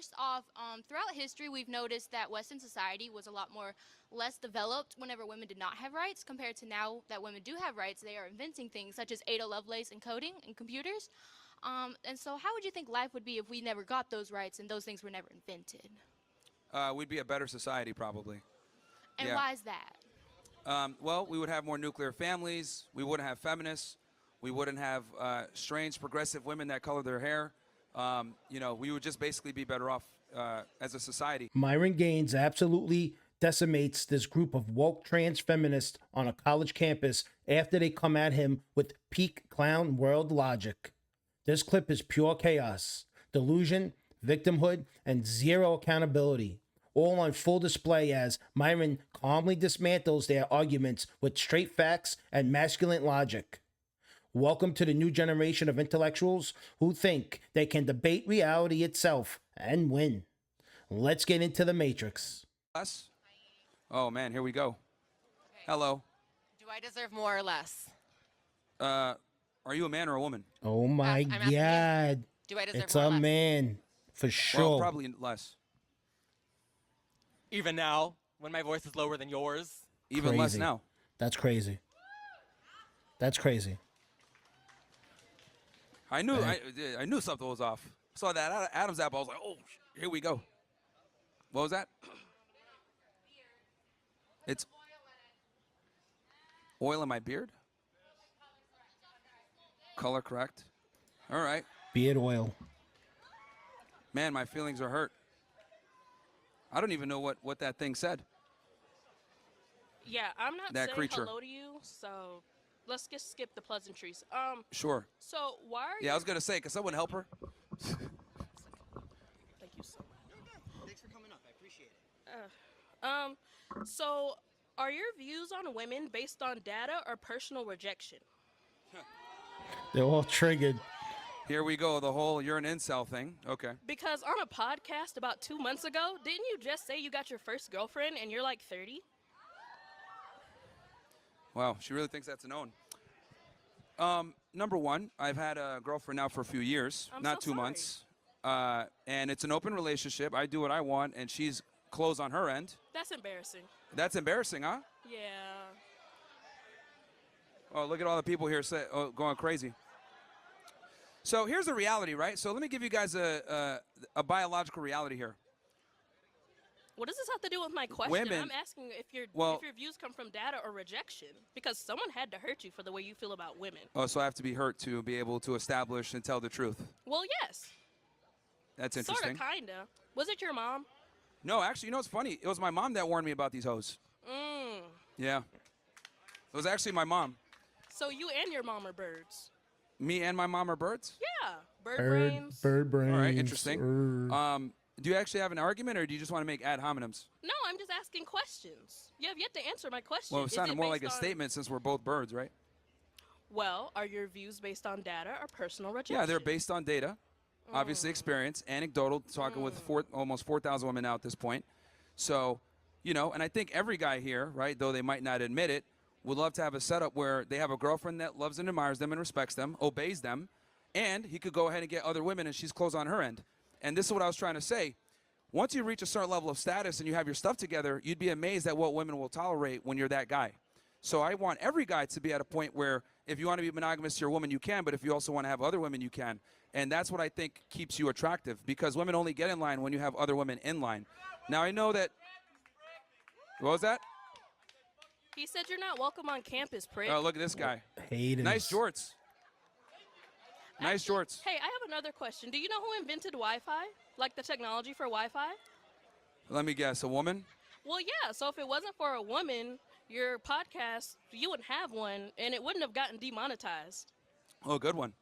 first off, throughout history, we've noticed that Western society was a lot more less developed whenever women did not have rights compared to now that women do have rights. They are inventing things such as Ada Lovelace and coding and computers. And so how would you think life would be if we never got those rights and those things were never invented? We'd be a better society, probably. And Yeah. why is that? Well, we would have more nuclear families. We wouldn't have feminists. We wouldn't have strange progressive women that color their hair. We would just basically be better off as a society. Myron Gaines absolutely decimates this group of woke trans feminists on a college campus after they come at him with peak clown world logic. This clip is pure chaos, delusion, victimhood, and zero accountability, all on full display as Myron calmly dismantles their arguments with straight facts and masculine logic. Welcome to the new generation of intellectuals who think they can debate reality itself and win. Let's get into the Matrix. Less? Oh, man, here we go. Okay. Hello. Do I deserve more or less? Are you a man or a woman? Oh my I'm asking you. God. Do I deserve It's more a or less? man, for sure. Well, probably less. Even now, when my voice is lower than yours. Even less Crazy. now. That's crazy. That's crazy. I knew something was off. Saw that Adam's apple. I was like, oh, here we go. What was that? It's oil in my beard? Color correct. All right. Beard oil. Man, my feelings are hurt. I don't even know what that thing said. Yeah, I'm not That saying creature. hello to you, so let's just skip the pleasantries. Sure. So why are Yeah, I was going to say, can someone help her? Thank you so much. Thanks for coming up. I appreciate it. So are your views on women based on data or personal rejection? They're all triggered. Here we go, the whole you're an incel thing. Okay. Because on a podcast about 2 months ago, didn't you just say you got your first girlfriend and you're like 30? Wow, she really thinks that's a known. Number one, I've had a girlfriend now for a few years, I'm not so 2 sorry. months. And it's an open relationship. I do what I want, and she's closed on her end. That's embarrassing. That's embarrassing, huh? Yeah. Oh, look at all the people here going crazy. So here's the reality, right? So let me give you guys a biological reality here. What does this have to do with my question? Women- I'm asking if your views come from data or rejection, because someone had to hurt you for the way you feel about women. Oh, so I have to be hurt to be able to establish and tell the truth. Well, yes. That's Sort interesting. of, kinda. Was it your mom? No, actually, you know what's funny? It was my mom that warned me about these hoes. Yeah. It was actually my mom. So you and your mom are birds. Me and my mom are birds? Yeah. Bird brains. Bird brains. All right, interesting. Do you actually have an argument, or do you just want to make ad hominems? No, I'm just asking questions. You have yet to answer my question. Well, it Is sounded more like a based on- statement since we're both birds, right? Well, are your views based on data or personal rejection? Yeah, they're based on data, obviously experience, anecdotal, talking with almost 4,000 women now at this point. So, and I think every guy here, right, though they might not admit it, would love to have a setup where they have a girlfriend that loves and admires them and respects them, obeys them, and he could go ahead and get other women and she's closed on her end. And this is what I was trying to say. Once you reach a certain level of status and you have your stuff together, you'd be amazed at what women will tolerate when you're that guy. So I want every guy to be at a point where if you want to be monogamous to your woman, you can, but if you also want to have other women, you can. And that's what I think keeps you attractive, because women only get in line when you have other women in line. Now, I know that... What was that? He said you're not welcome on campus, prick. Oh, look at this guy. Haters. Nice jorts. Nice jorts. Hey, I have another question. Do you know who invented Wi-Fi? Like the technology for Wi-Fi? Let me guess, a woman? Well, yeah. So if it wasn't for a woman, your podcast, you wouldn't have one, and it wouldn't have gotten demonetized. Oh, good one.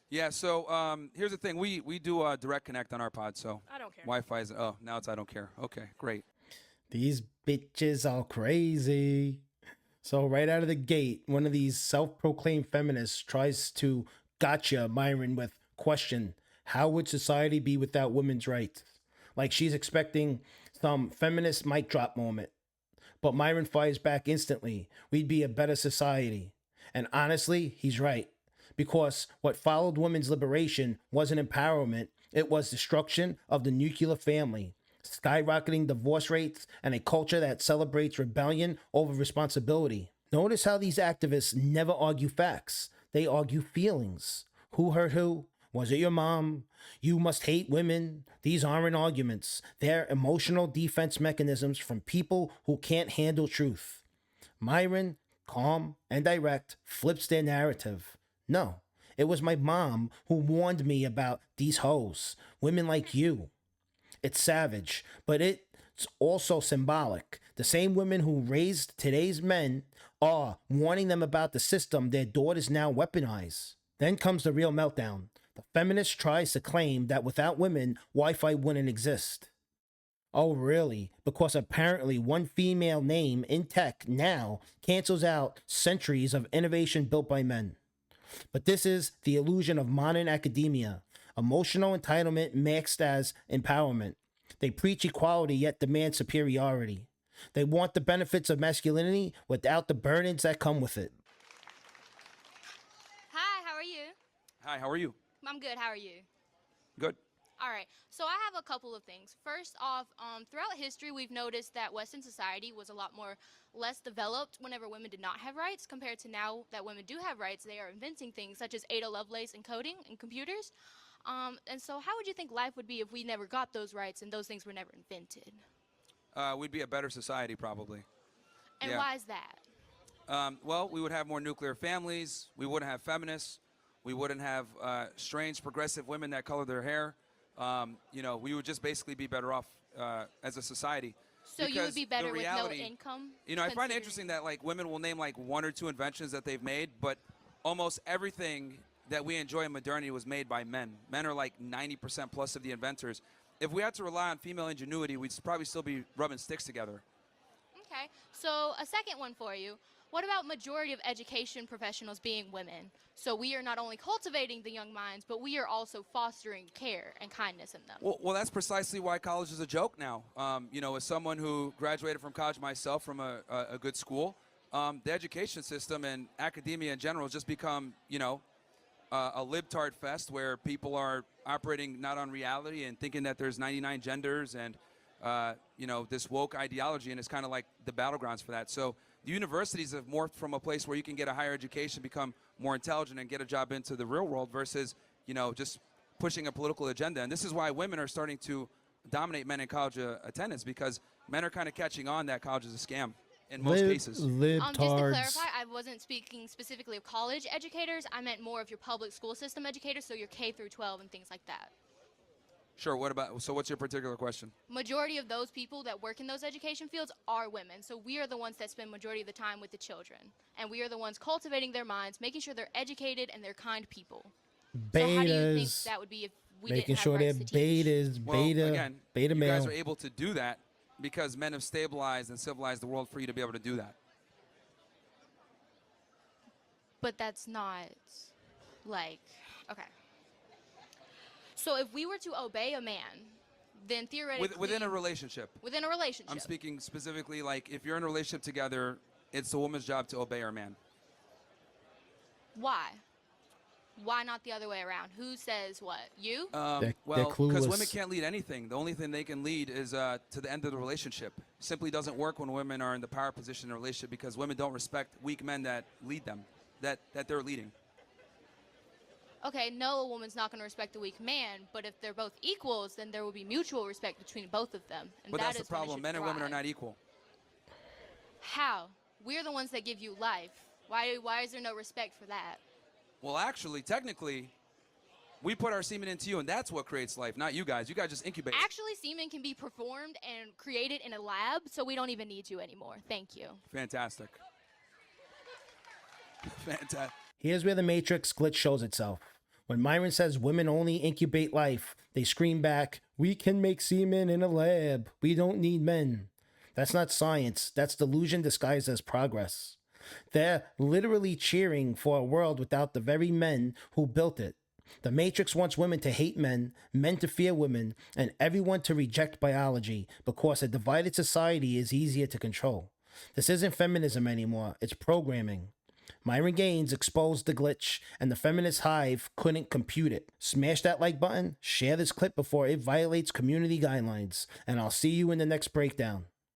Yeah, so here's the thing. We do direct connect on our pod, so I don't care. Wi-Fi is... Oh, now it's I don't care. Okay, great. These bitches are crazy. So right out of the gate, one of these self-proclaimed feminists tries to gotcha Myron with question, how would society be without women's rights? Like she's expecting some feminist mic drop moment. But Myron fires back instantly. We'd be a better society. And honestly, he's right. Because what followed women's liberation wasn't empowerment, It was destruction of the nuclear family, skyrocketing divorce rates, and a culture that celebrates rebellion over responsibility. Notice how these activists never argue facts. They argue feelings. Who hurt who? Was it your mom? You must hate women. These aren't arguments. They're emotional defense mechanisms from people who can't handle truth. Myron, calm and direct, flips their narrative. No, it was my mom who warned me about these hoes, women like you. It's savage, but it's also symbolic. The same women who raised today's men are warning them about the system their daughters now weaponize. Then comes the real meltdown. The feminist tries to claim that without women, Wi-Fi wouldn't exist. Oh, really? Because apparently one female name in tech now cancels out centuries of innovation built by men. But this is the illusion of modern academia. Emotional entitlement masked as empowerment. They preach equality yet demand superiority. They want the benefits of masculinity without the burdens that come with it. Hi, how are you? Hi, how are you? I'm good. How are you? Good. All right. So I have a couple of things. First off, throughout history, we've noticed that Western society was a lot more less developed whenever women did not have rights compared to now that women do have rights. They are inventing things such as Ada Lovelace and coding and computers. And so how would you think life would be if we never got those rights and those things were never invented? We'd be a better society, probably. And Yeah. why is that? Well, we would have more nuclear families. We wouldn't have feminists. We wouldn't have strange progressive women that color their hair. We would just basically be better off as a society. So you would Because be better the with reality, no income? I find it considering- interesting that like women will name like one or two inventions that they've made, but almost everything that we enjoy in modernity was made by men. Men are like 90% plus of the inventors. If we had to rely on female ingenuity, we'd probably still be rubbing sticks together. Okay. So a second one for you. What about majority of education professionals being women? So we are not only cultivating the young minds, but we are also fostering care and kindness in them. Well, that's precisely why college is a joke now. As someone who graduated from college myself from a good school, the education system and academia in general has just become, a libtard fest where people are operating not on reality and thinking that there's 99 genders and, this woke ideology, and it's kind of like the battlegrounds for that. So the universities have morphed from a place where you can get a higher education, become more intelligent, and get a job into the real world versus, just pushing a political agenda. And this is why women are starting to dominate men in college attendance, because men are kind of catching on that college is a scam in most cases. Just to Libtards. clarify, I wasn't speaking specifically of college educators. I meant more of your public school system educators, so your K through 12 and things like that. Sure. So what's your particular question? Majority of those people that work in those education fields are women. So we are the ones that spend majority of the time with the children. And we are the ones cultivating their minds, making sure they're educated and they're kind people. So how do you think Betas. that would be if we Making didn't have sure they're rights to teach? betas, Well, beta again, you guys male. are able to do that because men have stabilized and civilized the world for you to be able to do that. But that's not like, okay. So if we were to obey a man, then theoretically Within a relationship. within a relationship. I'm speaking specifically like if you're in a relationship together, it's the woman's job to obey her man. Why? Why not the other way around? Who says what? You? They're Well, because women clueless. can't lead anything. The only thing they can lead is to the end of the relationship. Simply doesn't work when women are in the power position in a relationship because women don't respect weak men that lead them, that they're leading. Okay, no, a woman's not going to respect a weak man, but if they're both equals, then there will be mutual respect between both of them. And But that that's the is when it problem. should Men and women are thrive. not equal. How? We're the ones that give you life. Why is there no respect for that? Well, actually, technically, we put our semen into you, and that's what creates life, not you guys. You guys just incubate. Actually, semen can be performed and created in a lab, so we don't even need you anymore. Thank you. Fantastic. Fantastic. Here's where the Matrix glitch shows itself. When Myron says women only incubate life, they scream back, "We can make semen in a lab. We don't need men." That's not science. That's delusion disguised as progress. They're literally cheering for a world without the very men who built it. The Matrix wants women to hate men, men to fear women, and everyone to reject biology because a divided society is easier to control. This isn't feminism anymore. It's programming. Myron Gaines exposed the glitch, and the feminist hive couldn't compute it. Smash that like button, share this clip before it violates community guidelines, and I'll see you in the next breakdown.